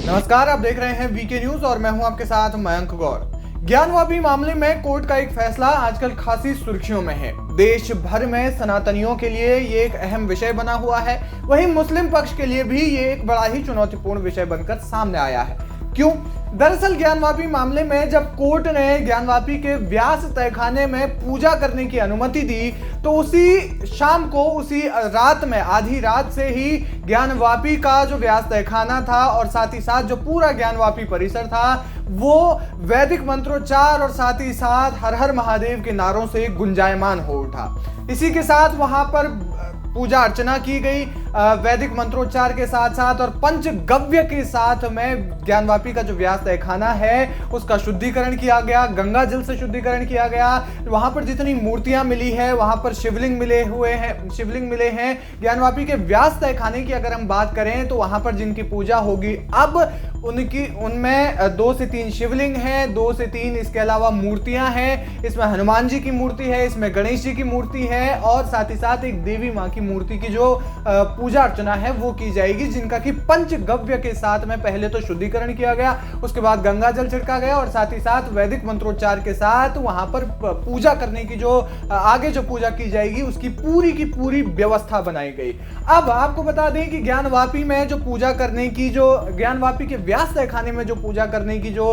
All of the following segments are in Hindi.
नमस्कार, आप देख रहे हैं वीके न्यूज और मैं हूं आपके साथ मयंक गौर। ज्ञानवापी मामले में कोर्ट का एक फैसला आजकल खासी सुर्खियों में है। देश भर में सनातनियों के लिए ये एक अहम विषय बना हुआ है, वहीं मुस्लिम पक्ष के लिए भी ये एक बड़ा ही चुनौतीपूर्ण विषय बनकर सामने आया है। क्यों? दरअसल ज्ञानवापी मामले में जब कोर्ट ने ज्ञानवापी के व्यास तहखाने में पूजा करने की अनुमति दी, तो उसी शाम को, उसी रात में, आधी रात से ही ज्ञानवापी का जो व्यास तहखाना था और साथ ही साथ जो पूरा ज्ञानवापी परिसर था, वो वैदिक मंत्रोच्चार और साथ ही साथ हर हर महादेव के नारों से गुंजायमान हो उठा। इसी के साथ वहां पर पूजा अर्चना की गई वैदिक मंत्रोच्चार के साथ साथ, और पंचगव्य के साथ में ज्ञानवापी का जो व्यास तहखाना है उसका शुद्धिकरण किया गया, गंगा जल से शुद्धिकरण किया गया। वहां पर जितनी मूर्तियां मिली है, वहां पर शिवलिंग मिले हैं। ज्ञानवापी के व्यास तहखाने की अगर हम बात करें तो वहां पर जिनकी पूजा होगी अब उनमें 2 से 3 शिवलिंग हैं, 2 से 3 इसके अलावा मूर्तियां हैं। इसमें हनुमान जी की मूर्ति है, इसमें गणेश जी की मूर्ति है और साथ ही साथ एक देवी माँ की मूर्ति की जो पूजा अर्चना है वो की जाएगी, जिनका कि पंचगव्य के साथ में पहले तो शुद्धिकरण किया गया, उसके बाद गंगा जल छिड़का गया और साथ ही साथ वैदिक मंत्रोच्चार के साथ वहां पर पूजा करने की जो आगे जो पूजा की जाएगी उसकी पूरी व्यवस्था बनाई गई। अब आपको बता दें कि ज्ञानवापी में जो पूजा करने की, जो ज्ञानवापी के व्यास तहखाने में जो पूजा करने की जो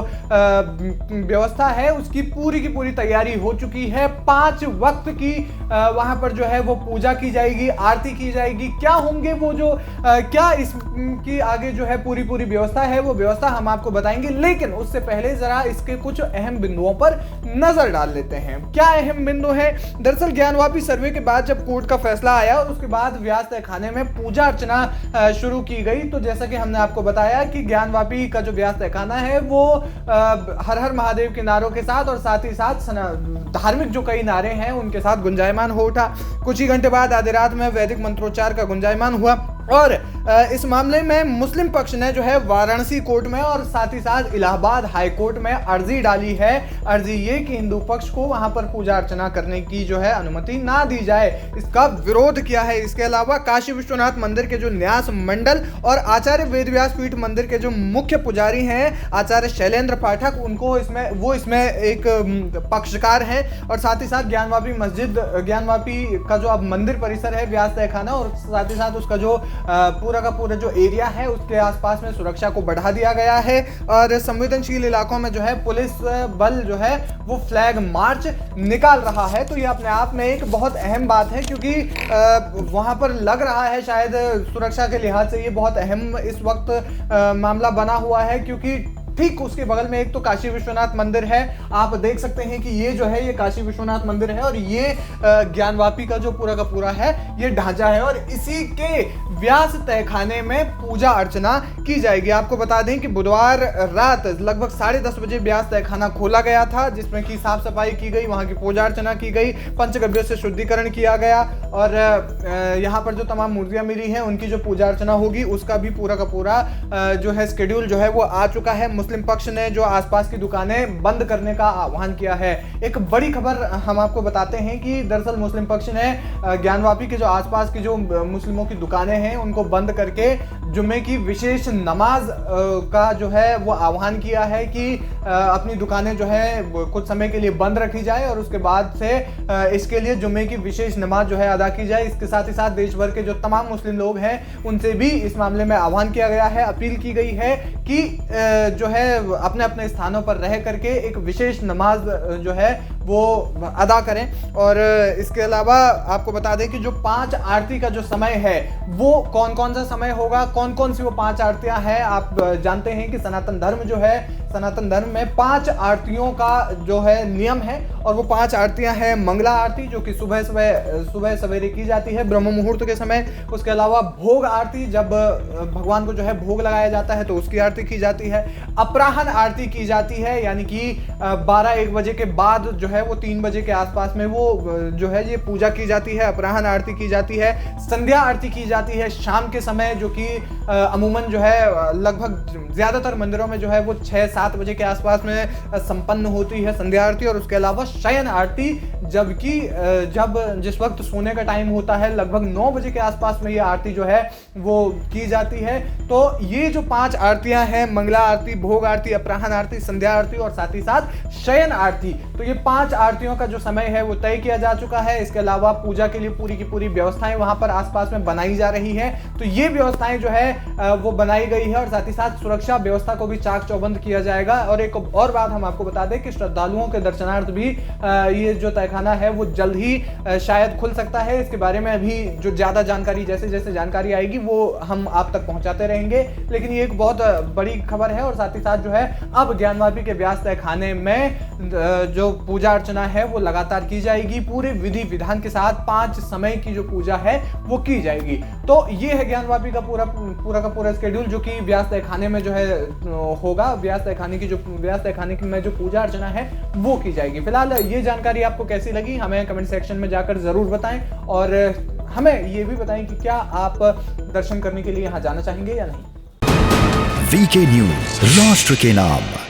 व्यवस्था है उसकी पूरी तैयारी हो चुकी है। 5 वक्त की वहां पर जो है वो पूजा की जाएगी, आरती की जाएगी। क्या होंगे वो जो क्या इसकी आगे जो है पूरी व्यवस्था है, वो व्यवस्था हम आपको बताएंगे, लेकिन उससे पहले जरा इसके कुछ अहम बिंदुओं पर नजर डाल लेते हैं। क्या अहम बिंदु है? दरअसल ज्ञानवापी सर्वे के बाद जब कोर्ट का फैसला आया और उसके बाद व्यास तहखाने में पूजा अर्चना शुरू की गई, तो जैसा कि हमने आपको बताया कि ज्ञानवापी का जो व्यास तहखाना है वो हर हर महादेव के नारों के साथ और साथ ही साथ धार्मिक जो कई नारे हैं उनके साथ गुंजायमान हो उठा। कुछ ही घंटे बाद आधी रात में वैदिक मंत्रोच्चार का गुंजायमान हुआ और इस मामले में मुस्लिम पक्ष ने जो है वाराणसी कोर्ट में और साथ ही साथ इलाहाबाद हाई कोर्ट में अर्जी डाली है। अर्जी ये कि हिंदू पक्ष को वहां पर पूजा अर्चना करने की जो है अनुमति ना दी जाए, इसका विरोध किया है। इसके अलावा काशी विश्वनाथ मंदिर के जो न्यास मंडल और आचार्य वेदव्यास पीठ मंदिर के जो मुख्य पुजारी हैं आचार्य शैलेंद्र पाठक, उनको इसमें एक पक्षकार हैं और साथ ही साथ ज्ञानवापी का जो अब मंदिर परिसर है, व्यास तहखाना, और साथ ही साथ उसका जो पूरा का पूरा जो एरिया है उसके आसपास में सुरक्षा को बढ़ा दिया गया है और संवेदनशील इलाकों में जो है पुलिस बल जो है वो फ्लैग मार्च निकाल रहा है। तो ये अपने आप में एक बहुत अहम बात है, क्योंकि वहां पर लग रहा है शायद सुरक्षा के लिहाज से ये बहुत अहम इस वक्त मामला बना हुआ है, क्योंकि ठीक उसके बगल में एक तो काशी विश्वनाथ मंदिर है। आप देख सकते हैं कि ये जो है ये काशी विश्वनाथ मंदिर है और ये ज्ञानवापी का जो पूरा का पूरा है ये ढांचा है और इसी के व्यास तहखाने में पूजा अर्चना की जाएगी। आपको बता दें कि बुधवार रात लगभग 10:30 बजे व्यास तहखाना खोला गया था, जिसमें कि साफ सफाई की गई, वहां की पूजा अर्चना की गई, पंचगव्य से शुद्धिकरण किया गया और यहाँ पर जो तमाम मूर्तियां मिली हैं उनकी जो पूजा अर्चना होगी उसका भी पूरा का पूरा जो है शेड्यूल जो है वो आ चुका है। मुस्लिम पक्ष ने जो आसपास की दुकानें बंद करने का आह्वान किया है। एक बड़ी खबर हम आपको बताते हैं कि दरअसल मुस्लिम पक्ष ने ज्ञानवापी के जो आसपास की जो मुस्लिमों की दुकानें हैं उनको बंद करके जुम्मे की विशेष नमाज का जो है वो आह्वान किया है कि अपनी दुकानें जो है कुछ समय के लिए बंद रखी जाए और उसके बाद से इसके लिए जुम्मे की विशेष नमाज जो है अदा की जाए। इसके साथ ही साथ देश भर के जो तमाम मुस्लिम लोग हैं उनसे भी इस मामले में आह्वान किया गया है, अपील की गई है कि जो है अपने अपने स्थानों पर रह करके एक विशेष नमाज जो है वो अदा करें। और इसके अलावा आपको बता दें कि जो 5 आरती का जो समय है वो कौन कौन सा समय होगा, कौन कौन सी वो 5 आरतियां हैं। आप जानते हैं कि सनातन धर्म में 5 आरतियों का जो है नियम है और वो 5 आरतियां हैं। मंगला आरती जो कि सुबह सवेरे की जाती है ब्रह्म मुहूर्त के समय। उसके अलावा भोग आरती, जब भगवान को जो है भोग लगाया जाता है तो उसकी आरती की जाती है। अपराह्न आरती की जाती है, यानी कि 12-1 बजे के बाद जो जो है वो 3 बजे के आसपास में वो जो है ये पूजा की जाती है, अपराह्न आरती की जाती है, संध्या आरती की जाती है शाम के समय, जो कि अमूमन जो है लगभग ज़्यादातर मंदिरों में जो है वो 6-7 बजे के आसपास में संपन्न होती है संध्या आरती। और उसके अलावा शयन आरती, जबकि जब जिस वक्त सोने का टाइम होता है लगभग 9 बजे के आसपास में ये आरती जो है वो की जाती है। तो ये जो 5 आरतियां हैं, मंगला आरती, भोग आरती, अपराह्न आरती, संध्या आरती और साथ ही साथ शयन आरती, तो ये 5 आरतियों का जो समय है वो तय किया जा चुका है। इसके अलावा पूजा के लिए पूरी की पूरी व्यवस्थाएं वहां पर आसपास में बनाई जा रही है। तो ये व्यवस्थाएं जो है वो बनाई गई है और साथ ही साथ सुरक्षा व्यवस्था को भी चाक चौबंद किया जाएगा। और एक और बात हम आपको बता दें कि श्रद्धालुओं के दर्शनार्थ भी ये जो तहखाना है वो जल्द ही शायद खुल सकता है। इसके बारे में अभी जो ज्यादा जानकारी, जैसे जैसे जानकारी आएगी वो हम आप तक पहुंचाते रहेंगे। लेकिन ये एक बहुत बड़ी खबर है। और साथ ही साथ जो है अब ज्ञानवापी के व्यास तहखाने में जो पूजा अर्चना है वो लगातार की जाएगी, पूरे विधि विधान के साथ 5 समय की जो पूजा है वो की जाएगी। तो ये है ज्ञानवापी का पूरा स्केड्यूल, जो कि व्यास तहखाने में जो है होगा। व्यास तहखाने में जो पूजा अर्चना है वो की जाएगी। फिलहाल ये जानकारी आपको कैसी लगी हमें कमेंट सेक्शन में जाकर जरूर बताएं, और हमें ये भी बताएं कि क्या आप दर्शन करने के लिए यहाँ जाना चाहेंगे या नहीं। वीके न्यूज, राष्ट्र के नाम।